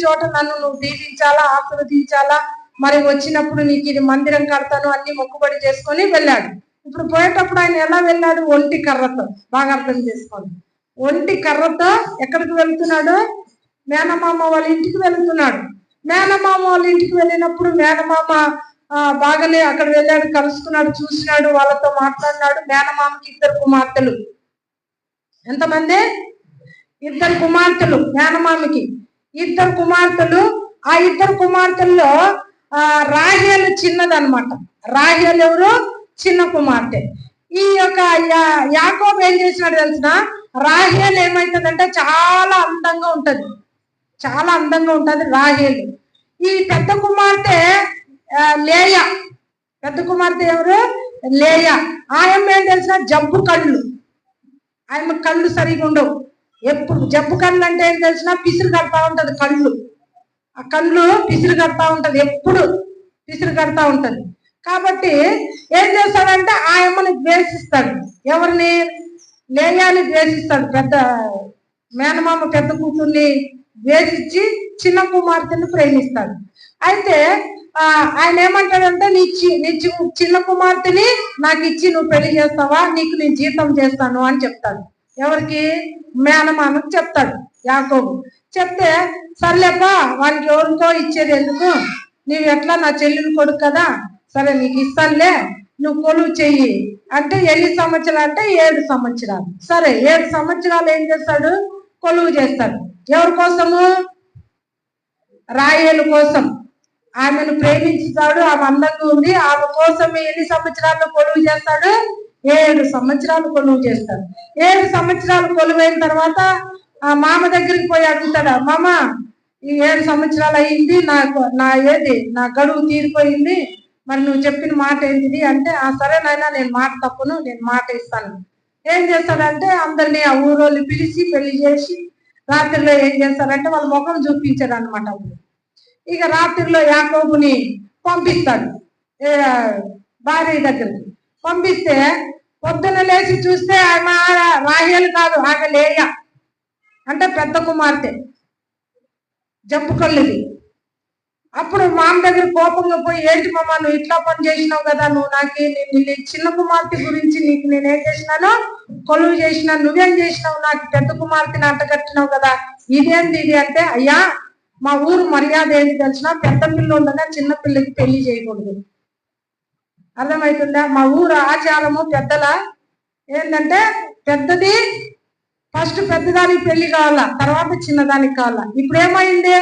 చోట నన్ను నువ్వు దీవించాలా, ఆశీర్వదించాలా, మరి వచ్చినప్పుడు నీకు ఇది మందిరం కడతాను అన్ని మొక్కుబడి చేసుకొని వెళ్ళాడు. ఇప్పుడు పోయేటప్పుడు ఆయన ఎలా వెళ్ళాడు? ఒంటి కర్రతో. బాగా అర్థం చేసుకోండి. ఒంటి కర్రతో ఎక్కడికి వెళ్తున్నాడు? మేనమామ వాళ్ళ ఇంటికి వెళ్తున్నాడు. మేనమామ వాళ్ళ ఇంటికి వెళ్ళినప్పుడు మేనమామ బాగానే అక్కడ వెళ్ళాడు, కలుసుకున్నాడు, చూసినాడు, వాళ్ళతో మాట్లాడినాడు. మేనమామకి 2 కుమార్తెలు. ఎంతమంది? 2 కుమార్తెలు మేనమామకి. 2 కుమార్తెలు. ఆ 2 కుమార్తెల్లో రాహేలు చిన్నదనమాట. రాహేలు ఎవరు? చిన్న కుమార్తె. ఈ యొక్క యాకోబు ఏం చేసినాడు తెలిసిన? రాహేలు ఏమైతుందంటే చాలా అందంగా ఉంటది, చాలా అందంగా ఉంటది రాహేలు. ఈ పెద్ద కుమార్తె లేయా. పెద్ద కుమార్తె ఎవరు? లేయా. ఆయమ్మ ఏం తెలిసిన? జబ్బు కళ్ళు. ఆయమ్మ కళ్ళు సరిగా ఉండవు. ఎప్పుడు జబ్బు కళ్ళు అంటే ఏం తెలిసిన? పిసిరు కడతా ఉంటది కళ్ళు. ఆ కళ్ళు పిసిరు కడతా ఉంటది, ఎప్పుడు పిసిరు కడతా ఉంటది. కాబట్టి ఏం చేస్తాడంటే ఆయమ్మని ద్వేషిస్తాడు. ఎవరిని? లేయాని ద్వేషిస్తాడు. పెద్ద మేనమామ పెద్ద కూతుర్ని ద్వేషించి చిన్న కుమార్తెను ప్రేమిస్తాడు. అయితే ఆయన ఏమంటాడంటే నీ చిన్న కుమార్తెని నాకు ఇచ్చి నువ్వు పెళ్లి చేస్తావా, నీకు నేను జీతం చేస్తాను అని చెప్తాడు. ఎవరికి? మేనమామకి చెప్తాడు యాకోబు. చెప్తే సర్లేపా, వానికి ఎవరికో ఇచ్చేది ఎందుకు, నీవు ఎట్లా నా చెల్లెలు కొడుకు కదా, సరే నీకు ఇస్తానులే, నువ్వు కొలువు చెయ్యి అంటే. ఎన్ని సంవత్సరాలు అంటే 7 సంవత్సరాలు. సరే 7 సంవత్సరాలు ఏం చేస్తాడు? కొలువు చేస్తాడు. ఎవరి కోసము? రాయేలు కోసం. ఆమెను ప్రేమించుతాడు, ఆమె అందంగా ఉంది, ఆమె కోసం ఎన్ని సంవత్సరాలు కొలువు చేస్తాడు? 7 సంవత్సరాలు కొలువు చేస్తాడు. 7 సంవత్సరాలు కొలువైన తర్వాత ఆ మామ దగ్గరికి పోయి అడుగుతాడు, మామ ఈ 7 సంవత్సరాలు అయింది, నా గడువు తీరిపోయింది, మరి నువ్వు చెప్పిన మాట ఏంటిది అంటే, సరే నాయనా నేను మాట తప్పును, నేను మాట ఇస్తాను. ఏం చేస్తాడంటే అందరినీ ఆ ఊరోళ్ళు పిలిచి పెళ్లి చేసి రాత్రిలో ఏం చేస్తారంటే వాళ్ళ ముఖం చూపించారు అనమాట. ఇక రాత్రిలో యాకోబుని పంపిస్తాడు భార్య దగ్గరికి. పంపిస్తే పొద్దున లేచి చూస్తే ఆమె రాహేలు కాదు, ఆమె లేయా, అంటే పెద్ద కుమార్తె, జబ్బు కళ్ళుది. అప్పుడు మామ దగ్గర కోపంగా పోయి, ఏంటి మామ నువ్వు ఇట్లా పని చేసినావు కదా, నువ్వు నాకు చిన్న కుమార్తె గురించి నీకు నేనేం చేసినానో కొలువు చేసినాను, నువ్వేం చేసినావు, నాకు పెద్ద కుమార్తెని అంటగట్టినావు కదా, ఇదేంటి ఇది అంటే, అయ్యా మా ఊరు మర్యాద ఏంటి తెలిసిన, పెద్ద పిల్ల ఉండగా చిన్న పిల్లకి పెళ్లి చేయకూడదు. అర్థమవుతుందా? మా ఊరు ఆచారము పెద్దల ఏంటంటే పెద్దది ఫస్ట్ పెద్దదానికి పెళ్లి కావాలా, తర్వాత చిన్నదానికి కావాలా. ఇప్పుడు ఏమైంది?